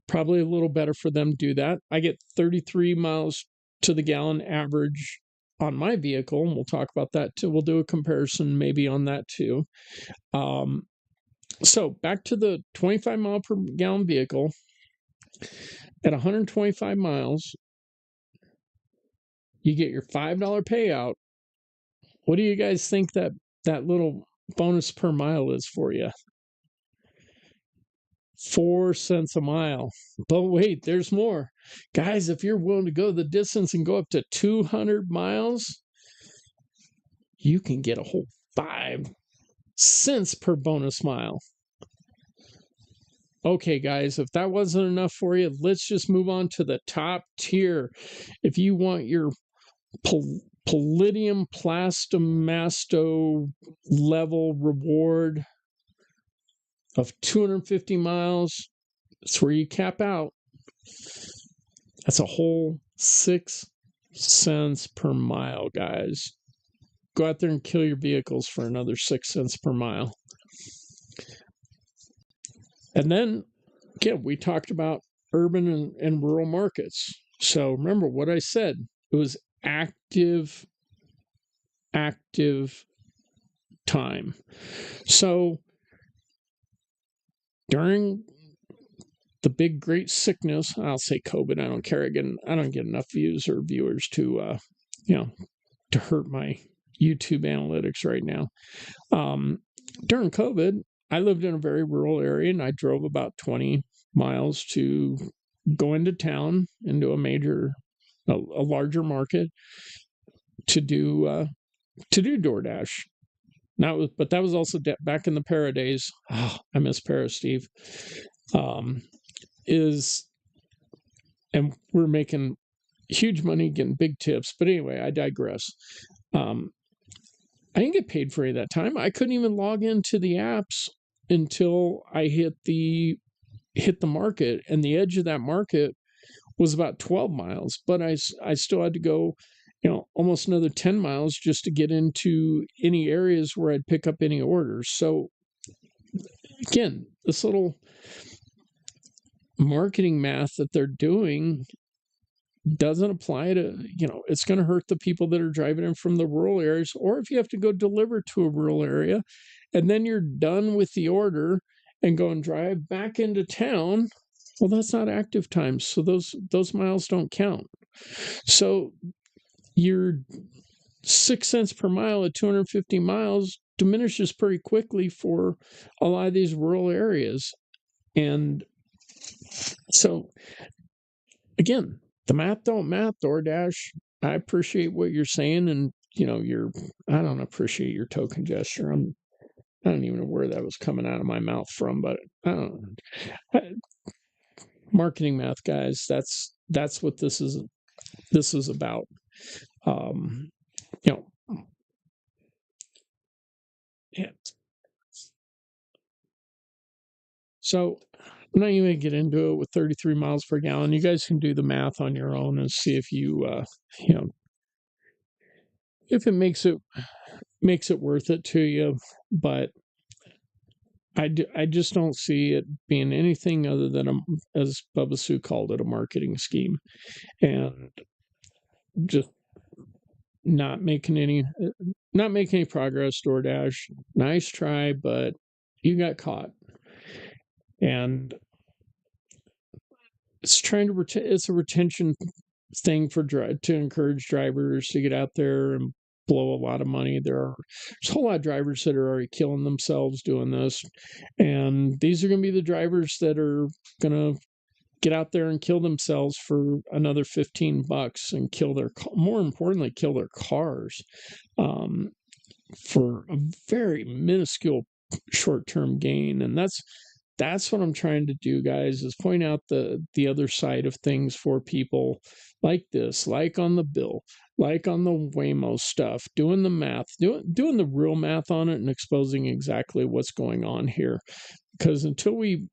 probably a little better for them to do that. I get 33 miles to the gallon average on my vehicle, and we'll talk about that too. We'll do a comparison maybe on that too. So back to the 25 mile per gallon vehicle at 125 miles, you get your $5 payout. What do you guys think that little bonus per mile is for you? 4 cents a mile. But wait, there's more. Guys, if you're willing to go the distance and go up to 200 miles, you can get a whole 5 cents per bonus mile. Okay, guys, if that wasn't enough for you, let's just move on to the top tier. If you want your palladium plastomasto level reward of 250 miles, that's where you cap out. That's a whole 6 cents per mile, guys. Go out there and kill your vehicles for another 6 cents per mile. And then, again, we talked about urban and rural markets. So remember what I said. It was active time. So during the big great sickness, I'll say COVID, I don't care. I don't get enough views or viewers to to hurt my YouTube analytics right now. During COVID, I lived in a very rural area, and I drove about 20 miles to go into town, into a larger market to do DoorDash. But that was also back in the Para days. Oh, I miss Para, Steve. And we're making huge money, getting big tips. But anyway, I digress. I didn't get paid for any of that time. I couldn't even log into the apps until I hit the market, and the edge of that market was about 12 miles. But I still had to go, almost another 10 miles just to get into any areas where I'd pick up any orders. So again, this little marketing math that they're doing doesn't apply to, it's going to hurt the people that are driving in from the rural areas, or if you have to go deliver to a rural area and then you're done with the order and go and drive back into town, well, that's not active time. So those miles don't count. So your 6 cents per mile at 250 miles diminishes pretty quickly for a lot of these rural areas. And so again, the math don't math, DoorDash. I appreciate what you're saying, and I don't appreciate your token gesture. I don't even know where that was coming out of my mouth from, but I don't know. Marketing math, guys. That's what this is about. Yeah. So I'm not even going to get into it with 33 miles per gallon. You guys can do the math on your own and see if if it makes it worth it to you. But I just don't see it being anything other than, as Bubba Sue called it, a marketing scheme, and just not making any progress. DoorDash, nice try, but you got caught. And it's it's a retention thing to encourage drivers to get out there and blow a lot of money. There's a whole lot of drivers that are already killing themselves doing this, and these are going to be the drivers that are going to get out there and kill themselves for another $15 and more importantly, kill their cars for a very minuscule short-term gain. And that's what I'm trying to do, guys, is point out the other side of things for people like this, like on the bill, like on the Waymo stuff, doing the math, doing the real math on it and exposing exactly what's going on here. Because until we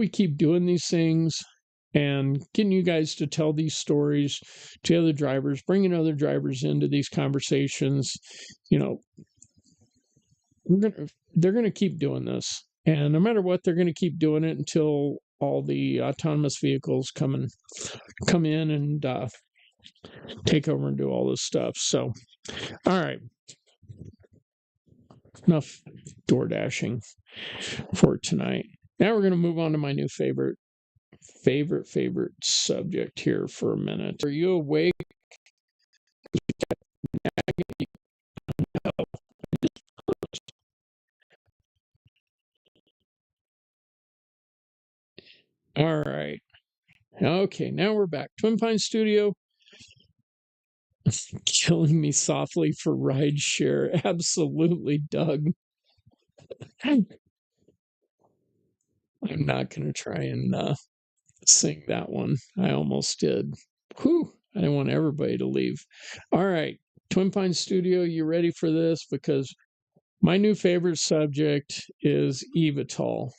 keep doing these things and getting you guys to tell these stories to other drivers, bringing other drivers into these conversations, they're going to keep doing this. And no matter what, they're going to keep doing it until all the autonomous vehicles come in and take over and do all this stuff. So, all right. Enough DoorDashing for tonight. Now we're going to move on to my new favorite subject here for a minute. Are you awake? All right. Okay, now we're back. Twin Pines Studio. Killing me softly for rideshare. Absolutely, Doug. I'm not going to try and sing that one. I almost did. Whew. I didn't want everybody to leave. All right. Twin Pines Studio, you ready for this? Because my new favorite subject is eVTOL.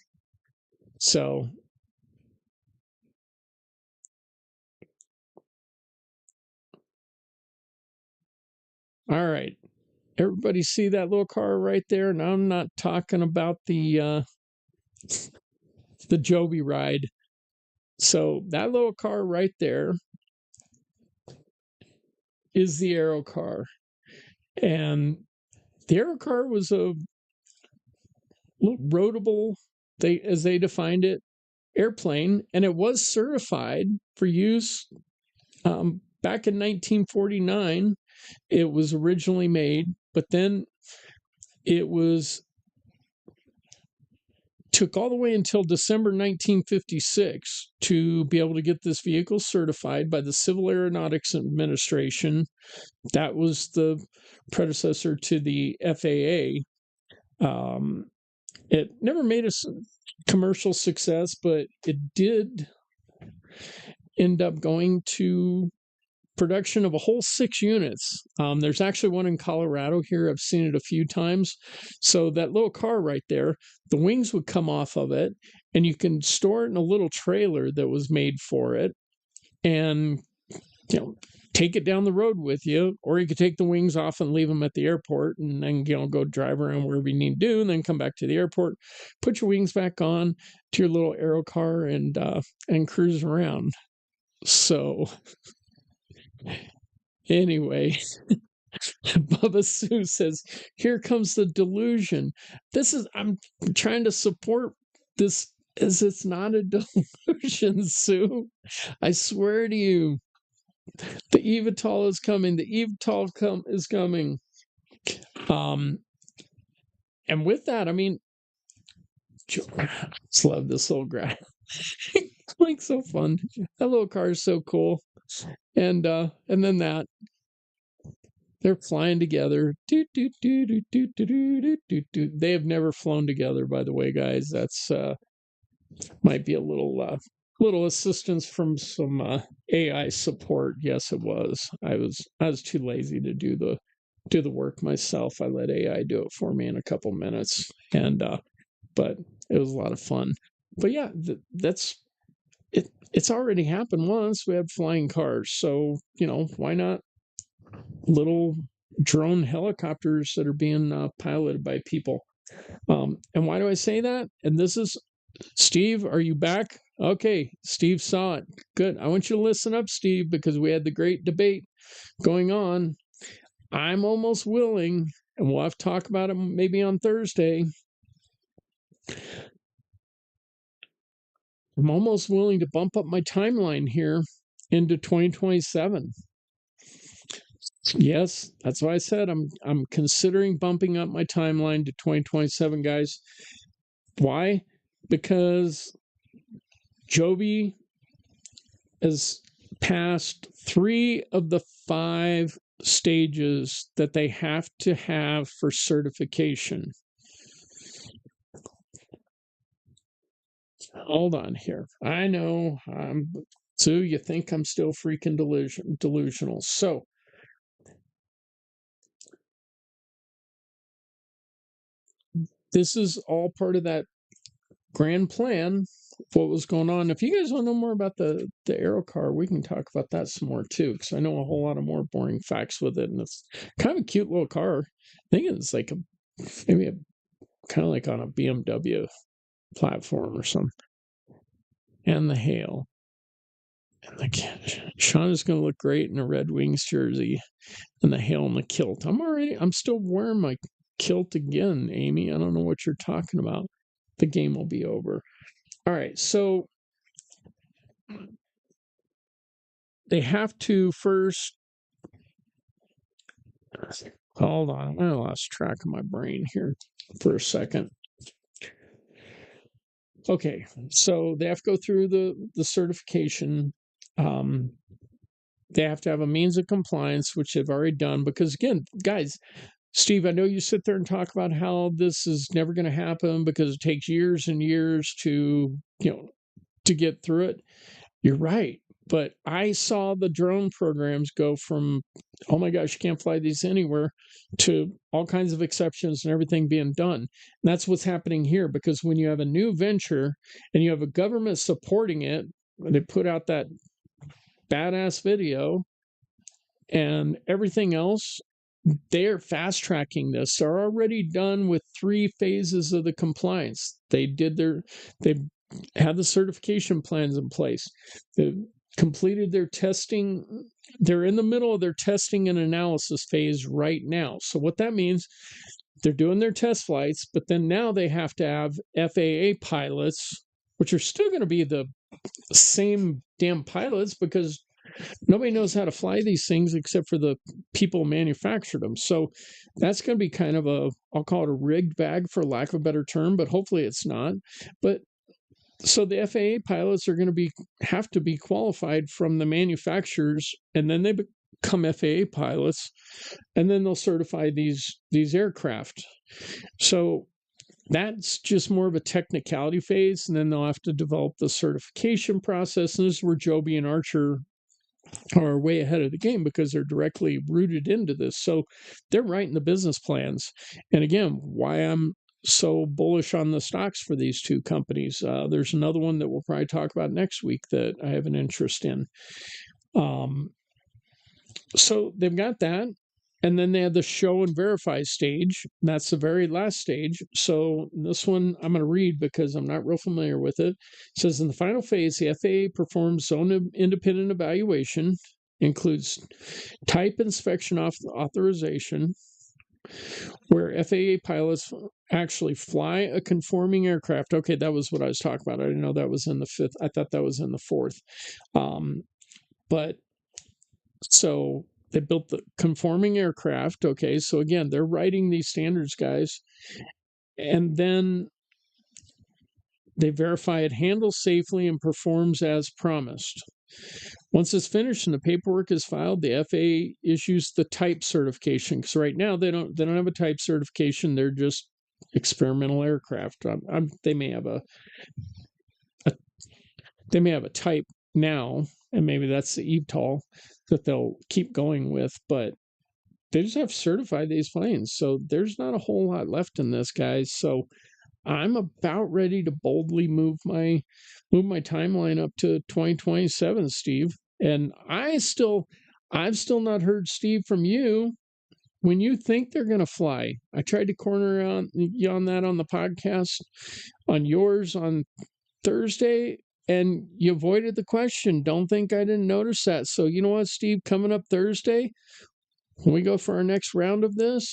So, all right. Everybody see that little car right there? And I'm not talking about the Joby ride. So that little car right there is the Aero car. And the Aero car was a little roadable, as they defined it, airplane, and it was certified for use back in 1949. It was originally made, but then it took all the way until December 1956 to be able to get this vehicle certified by the Civil Aeronautics Administration. That was the predecessor to the FAA. It never made a commercial success, but it did end up going to production of a whole 6 units. There's actually one in Colorado here. I've seen it a few times. So that little car right there, the wings would come off of it, and you can store it in a little trailer that was made for it, and take it down the road with you, or you could take the wings off and leave them at the airport, and then go drive around wherever you need to do, and then come back to the airport, put your wings back on to your little Aero car, and cruise around. So anyway, Bubba Sue says, "Here comes the delusion." I'm trying to support this as it's not a delusion, Sue. I swear to you. The eVTOL is coming. The eVTOL is coming. And with that, I mean, I just love this little guy. It's like so fun. That little car is so cool. And then that they're flying together. They have never flown together, by the way, guys. That's might be a little assistance from some AI support. Yes, it was. I was too lazy to do the work myself. I let AI do it for me in a couple minutes, and but it was a lot of fun. But yeah, that's it. It's already happened once. We had flying cars, so why not little drone helicopters that are being piloted by people? And why do I say that? And this is Steve. Are you back? Okay, Steve saw it. Good. I want you to listen up, Steve, because we had the great debate going on. I'm almost willing, and we'll have to talk about it maybe on Thursday. I'm almost willing to bump up my timeline here into 2027. Yes, that's why I said I'm considering bumping up my timeline to 2027, guys. Why? Because Joby has passed 3 of the 5 stages that they have to have for certification. Hold on here. I know. Sue, you think I'm still freaking delusional. So, this is all part of that grand plan, what was going on. If you guys want to know more about the Aero car, we can talk about that some more too, because I know a whole lot of more boring facts with it, and it's kind of a cute little car. I think it's like maybe kind of like on a BMW platform or something. And the hail. And Shawn is going to look great in a Red Wings jersey and the hail and the kilt. I'm still wearing my kilt again, Amy. I don't know what you're talking about. The game will be over. All right, so they have to first. Hold on, I lost track of my brain here for a second. Okay, so they have to go through the certification. They have to have a means of compliance, which they've already done. Because again, guys, Steve, I know you sit there and talk about how this is never going to happen because it takes years and years to get through it. You're right. But I saw the drone programs go from, oh my gosh, you can't fly these anywhere, to all kinds of exceptions and everything being done. And that's what's happening here, because when you have a new venture and you have a government supporting it, they put out that badass video and everything else, they're fast tracking this. They're already done with 3 phases of the compliance. They had the certification plans in place. They've completed their testing. They're in the middle of their testing and analysis phase right now. So what that means, they're doing their test flights, but then now they have to have FAA pilots, which are still going to be the same damn pilots, because nobody knows how to fly these things except for the people who manufactured them. So that's going to be kind of I'll call it a rigged bag for lack of a better term, but hopefully it's not. But so the FAA pilots are going to have to be qualified from the manufacturers, and then they become FAA pilots, and then they'll certify these aircraft. So that's just more of a technicality phase, and then they'll have to develop the certification process. And this is where Joby and Archer are way ahead of the game, because they're directly rooted into this. So they're writing the business plans. And again, why I'm so bullish on the stocks for these 2 companies. There's another one that we'll probably talk about next week that I have an interest in. So they've got that. And then they have the show and verify stage. That's the very last stage. So this one I'm going to read because I'm not real familiar with it. It says, in the final phase, the FAA performs zone independent evaluation, includes type inspection authorization, where FAA pilots actually fly a conforming aircraft. Okay, that was what I was talking about. I didn't know that was in the 5th. I thought that was in the 4th. But so they built the conforming aircraft. Okay, so again, they're writing these standards, guys. And then they verify it handles safely and performs as promised. Once it's finished and the paperwork is filed, the FAA issues the type certification. Because right now they don't have a type certification. They're just experimental aircraft. They may have a type now, and maybe that's the eVTOL that they'll keep going with. But they just have to certify these planes. So there's not a whole lot left in this, guys. So I'm about ready to boldly move my timeline up to 2027, Steve. And I've still not heard, Steve, from you when you think they're going to fly. I tried to corner you on that on the podcast, on yours on Thursday, and you avoided the question. Don't think I didn't notice that. So you know what, Steve, coming up Thursday, when we go for our next round of this,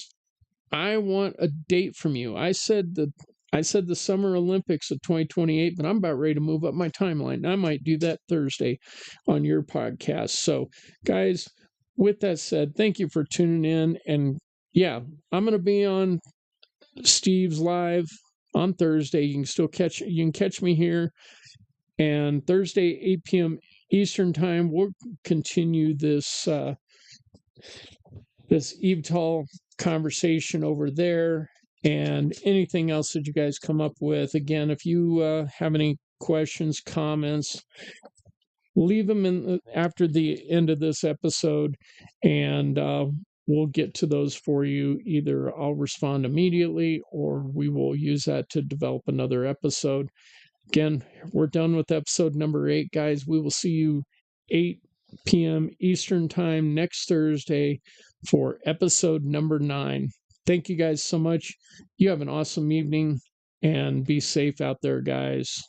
I want a date from you. I said the Summer Olympics of 2028, but I'm about ready to move up my timeline. I might do that Thursday on your podcast. So, guys, with that said, thank you for tuning in. And yeah, I'm going to be on Steve's live on Thursday. You can catch me here. And Thursday, 8 p.m. Eastern time, we'll continue this this eVTOL conversation over there, and anything else that you guys come up with. Again, if you have any questions, comments, leave them in after the end of this episode, and we'll get to those for you. Either I'll respond immediately, or we will use that to develop another episode. Again, we're done with episode number 8, guys. We will see you 8 p.m. Eastern time next Thursday for episode number 9. Thank you guys so much. You have an awesome evening, and be safe out there, guys.